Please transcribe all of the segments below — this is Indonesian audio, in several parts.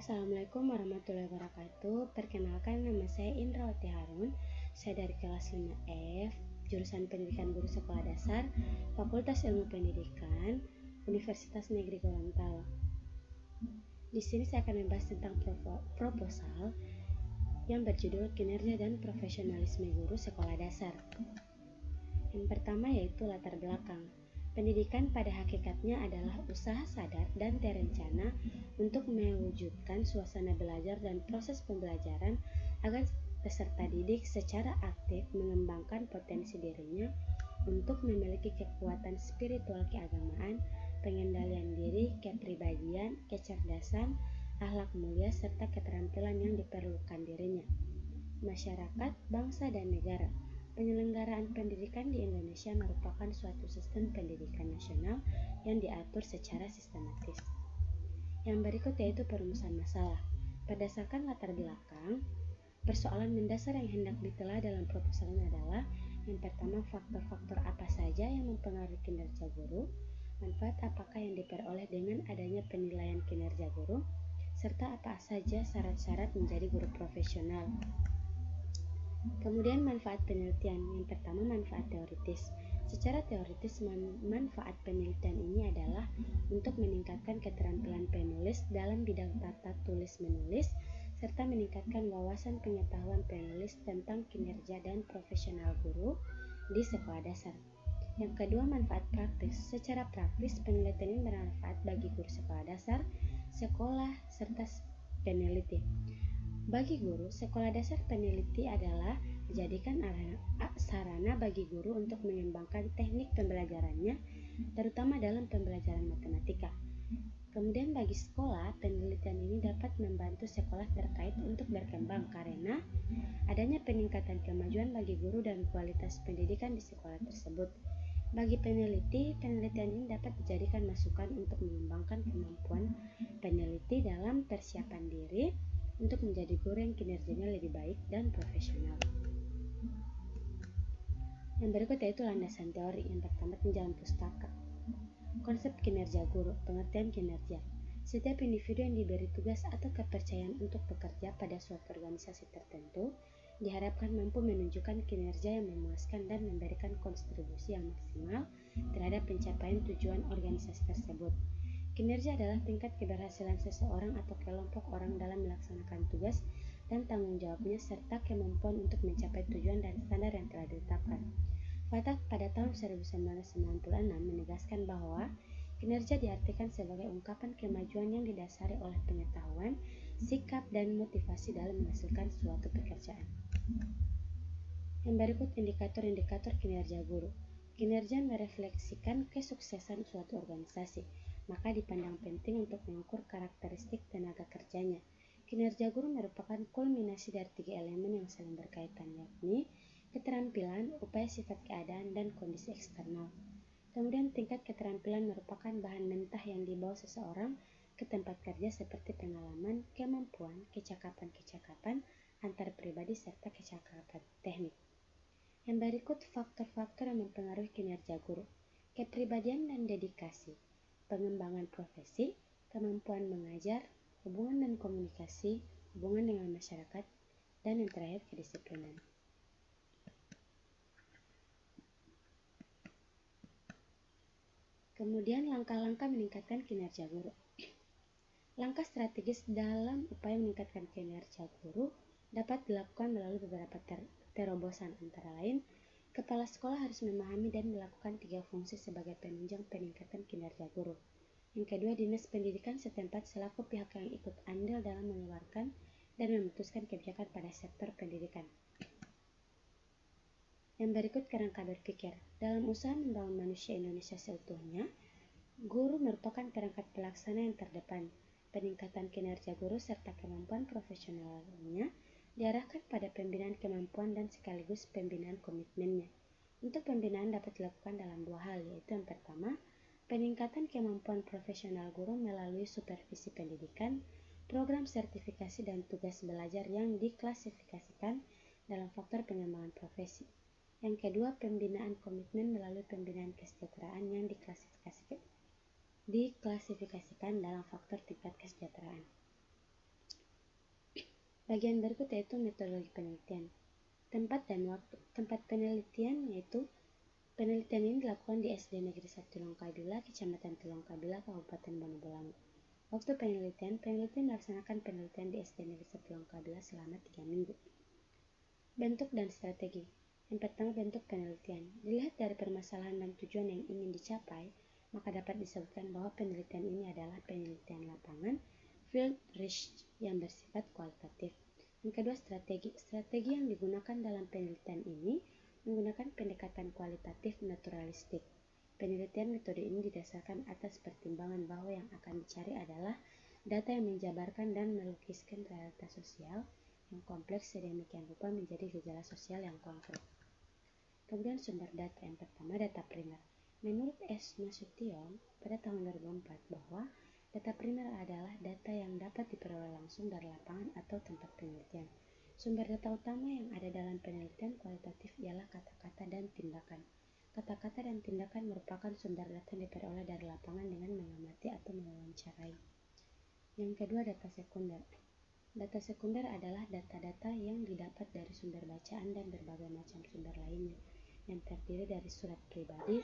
Assalamualaikum warahmatullahi wabarakatuh. Perkenalkan, nama saya Indrawati Harun. Saya dari kelas 5F, jurusan Pendidikan Guru Sekolah Dasar, Fakultas Ilmu Pendidikan, Universitas Negeri Gorontalo. Di sini saya akan membahas tentang proposal yang berjudul Kinerja dan Profesionalisme Guru Sekolah Dasar. Yang pertama yaitu latar belakang. Pendidikan pada hakikatnya adalah usaha sadar dan terencana untuk mewujudkan suasana belajar dan proses pembelajaran agar peserta didik secara aktif mengembangkan potensi dirinya untuk memiliki kekuatan spiritual keagamaan, pengendalian diri, kepribadian, kecerdasan, akhlak mulia, serta keterampilan yang diperlukan dirinya. Masyarakat, bangsa, dan negara. Penyelenggaraan pendidikan di Indonesia merupakan suatu sistem pendidikan nasional yang diatur secara sistematis. Yang berikut yaitu perumusan masalah. Berdasarkan latar belakang, persoalan mendasar yang hendak ditelah dalam proposal ini adalah: yang pertama, faktor-faktor apa saja yang mempengaruhi kinerja guru, manfaat apakah yang diperoleh dengan adanya penilaian kinerja guru, serta apa saja syarat-syarat menjadi guru profesional. Kemudian manfaat penelitian. Yang pertama, manfaat teoritis. Secara teoritis, manfaat penelitian ini adalah untuk meningkatkan keterampilan penulis dalam bidang tata tulis menulis, serta meningkatkan wawasan pengetahuan penulis tentang kinerja dan profesional guru di sekolah dasar. Yang kedua, manfaat praktis. Secara praktis, penelitian ini bermanfaat bagi guru sekolah dasar, sekolah, serta peneliti. Bagi guru sekolah dasar, peneliti adalah dijadikan sarana bagi guru untuk mengembangkan teknik pembelajarannya, terutama dalam pembelajaran matematika. Kemudian bagi sekolah, penelitian ini dapat membantu sekolah terkait untuk berkembang karena adanya peningkatan kemajuan bagi guru dan kualitas pendidikan di sekolah tersebut. Bagi peneliti, penelitian ini dapat dijadikan masukan untuk mengembangkan kemampuan peneliti dalam persiapan diri untuk menjadi guru yang kinerjanya lebih baik dan profesional. Yang berikut yaitu landasan teori. Yang pertama, pinjaman pustaka. Konsep kinerja guru, pengertian kinerja. Setiap individu yang diberi tugas atau kepercayaan untuk bekerja pada suatu organisasi tertentu diharapkan mampu menunjukkan kinerja yang memuaskan dan memberikan kontribusi yang maksimal terhadap pencapaian tujuan organisasi tersebut. Kinerja adalah tingkat keberhasilan seseorang atau kelompok orang dalam melaksanakan tugas dan tanggung jawabnya serta kemampuan untuk mencapai tujuan dan standar yang telah ditetapkan. Fatah pada tahun 1996 menegaskan bahwa kinerja diartikan sebagai ungkapan kemajuan yang didasari oleh pengetahuan, sikap, dan motivasi dalam menghasilkan suatu pekerjaan. Yang berikut indikator-indikator kinerja guru. Kinerja merefleksikan kesuksesan suatu organisasi, maka dipandang penting untuk mengukur karakteristik tenaga kerjanya. Kinerja guru merupakan kulminasi dari 3 elemen yang saling berkaitan, yakni keterampilan, upaya sifat keadaan, dan kondisi eksternal. Kemudian tingkat keterampilan merupakan bahan mentah yang dibawa seseorang ke tempat kerja seperti pengalaman, kemampuan, kecakapan antar pribadi, serta kecakapan teknik. Yang berikut faktor-faktor yang mempengaruhi kinerja guru. Kepribadian dan dedikasi, pengembangan profesi, kemampuan mengajar, hubungan dan komunikasi, hubungan dengan masyarakat, dan yang terakhir kedisiplinan. Kemudian langkah-langkah meningkatkan kinerja guru. Langkah strategis dalam upaya meningkatkan kinerja guru dapat dilakukan melalui beberapa terobosan, antara lain: kepala sekolah harus memahami dan melakukan 3 fungsi sebagai penunjang peningkatan kinerja guru. Yang kedua, dinas pendidikan setempat selaku pihak yang ikut andil dalam mengeluarkan dan memutuskan kebijakan pada sektor pendidikan. Yang berikut kerangka berpikir. Dalam usaha membangun manusia Indonesia seutuhnya, guru merupakan perangkat pelaksana yang terdepan. Peningkatan kinerja guru serta kemampuan profesionalnya diarahkan pada pembinaan kemampuan dan sekaligus pembinaan komitmennya. Untuk pembinaan dapat dilakukan dalam 2 hal, yaitu yang pertama, peningkatan kemampuan profesional guru melalui supervisi pendidikan, program sertifikasi dan tugas belajar yang diklasifikasikan dalam faktor pengembangan profesi. Yang kedua, pembinaan komitmen melalui pembinaan kesejahteraan yang diklasifikasikan dalam faktor tingkat kesejahteraan. Bagian berikut yaitu metodologi penelitian. Tempat dan waktu. Tempat penelitian yaitu penelitian ini dilakukan di SD Negeri 1 Longkabila, Kecamatan Telongkabila, Kabupaten Bonobolango. Waktu penelitian melaksanakan penelitian di SD Negeri 1 Longkabila selama 3 minggu. Bentuk dan strategi. Yang pertama, bentuk penelitian. Dilihat dari permasalahan dan tujuan yang ingin dicapai, maka dapat disebutkan bahwa penelitian ini adalah penelitian lapangan, field research yang bersifat kualitatif. Yang kedua, strategi. Strategi yang digunakan dalam penelitian ini menggunakan pendekatan kualitatif naturalistik. Penelitian metode ini didasarkan atas pertimbangan bahwa yang akan dicari adalah data yang menjabarkan dan melukiskan realitas sosial yang kompleks sedemikian rupa menjadi gejala sosial yang konkret. Kemudian sumber data. Yang pertama, data primer. Menurut S. Nasution pada tahun 2004 bahwa data primer adalah data yang dapat diperoleh langsung dari lapangan atau tempat penelitian. Sumber data utama yang ada dalam penelitian kualitatif ialah kata-kata dan tindakan. Kata-kata dan tindakan merupakan sumber data yang diperoleh dari lapangan dengan mengamati atau mewawancarai. Yang kedua, data sekunder. Data sekunder adalah data-data yang didapat dari sumber bacaan dan berbagai macam sumber lainnya, yang terdiri dari surat pribadi,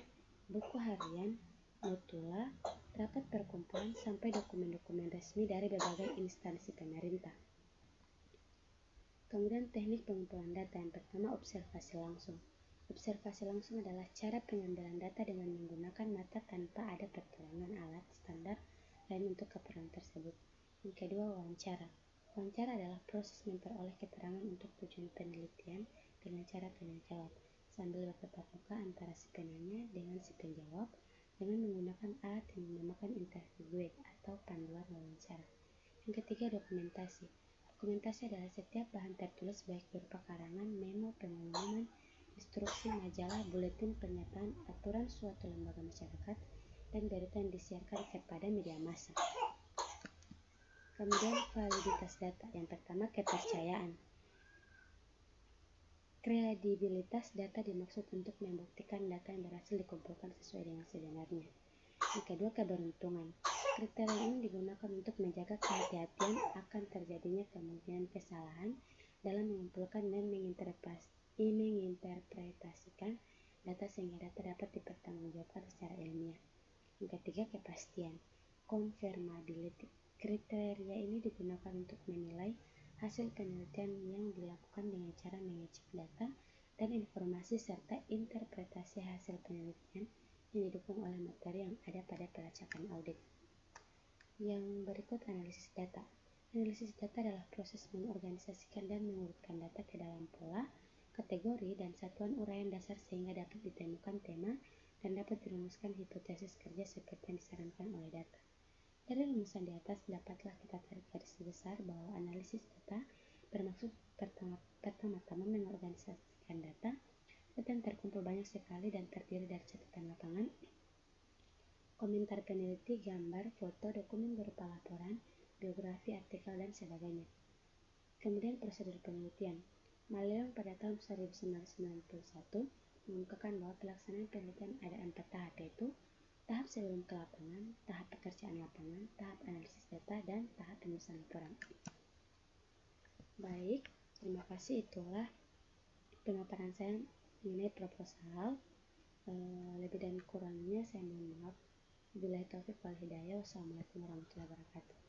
buku harian, notula, rapat perkumpulan, sampai dokumen-dokumen resmi dari berbagai instansi pemerintah. Kemudian teknik pengumpulan data. Yang pertama, observasi langsung. Observasi langsung adalah cara pengambilan data dengan menggunakan mata tanpa ada pertolongan alat standar lain untuk keperluan tersebut. Yang kedua, wawancara. Wawancara adalah proses memperoleh keterangan untuk tujuan penelitian dengan cara tanya jawab, sambil bertatap muka antara si penanya dengan si penjawab dengan menggunakan alat yang dinamakan interview guide atau panduan wawancara. Yang ketiga, dokumentasi. Dokumentasi adalah setiap bahan tertulis baik berupa karangan, memo, pengumuman, instruksi, majalah, buletin, pernyataan, aturan suatu lembaga masyarakat, dan berita yang disiarkan kepada media massa. Kemudian validitas data. Yang pertama, kepercayaan. Kredibilitas data dimaksud untuk membuktikan data yang berhasil dikumpulkan sesuai dengan sebenarnya. Yang kedua, keberuntungan. Kriteria ini digunakan untuk menjaga kehati-hatian akan terjadinya kemungkinan kesalahan dalam mengumpulkan dan menginterpretasikan data sehingga data dapat dipertanggungjawabkan secara ilmiah. Yang ketiga, kepastian. Confirmability. Kriteria ini digunakan untuk menilai hasil penelitian yang dilakukan dengan cara mengecek data dan informasi serta interpretasi hasil penelitian yang didukung oleh materi yang ada pada pelacakan audit. Yang berikut, analisis data. Analisis data adalah proses mengorganisasikan dan mengurutkan data ke dalam pola, kategori, dan satuan uraian dasar sehingga dapat ditemukan tema dan dapat dirumuskan hipotesis kerja seperti yang disarankan oleh data. Dari rumusan di atas dapatlah kita tarik garis besar bahwa analisis data bermaksud pertama-tama mengorganisasikan data yang terkumpul banyak sekali dan terdiri dari catatan lapangan, komentar peneliti, gambar, foto, dokumen berupa laporan, biografi, artikel, dan sebagainya. Kemudian prosedur penelitian. Maleong pada tahun 1991 mengungkapkan bahwa pelaksanaan penelitian ada 4 tahap, yaitu tahap sebelum ke lapangan, tahap pekerjaan lapangan, tahap analisis data, dan tahap penulisan laporan. Baik, terima kasih. Itulah pemaparan saya mengenai proposal. Lebih dan kurangnya saya mohon maaf. Wabillahi taufiq wal hidayah. Wassalamualaikum warahmatullahi wabarakatuh.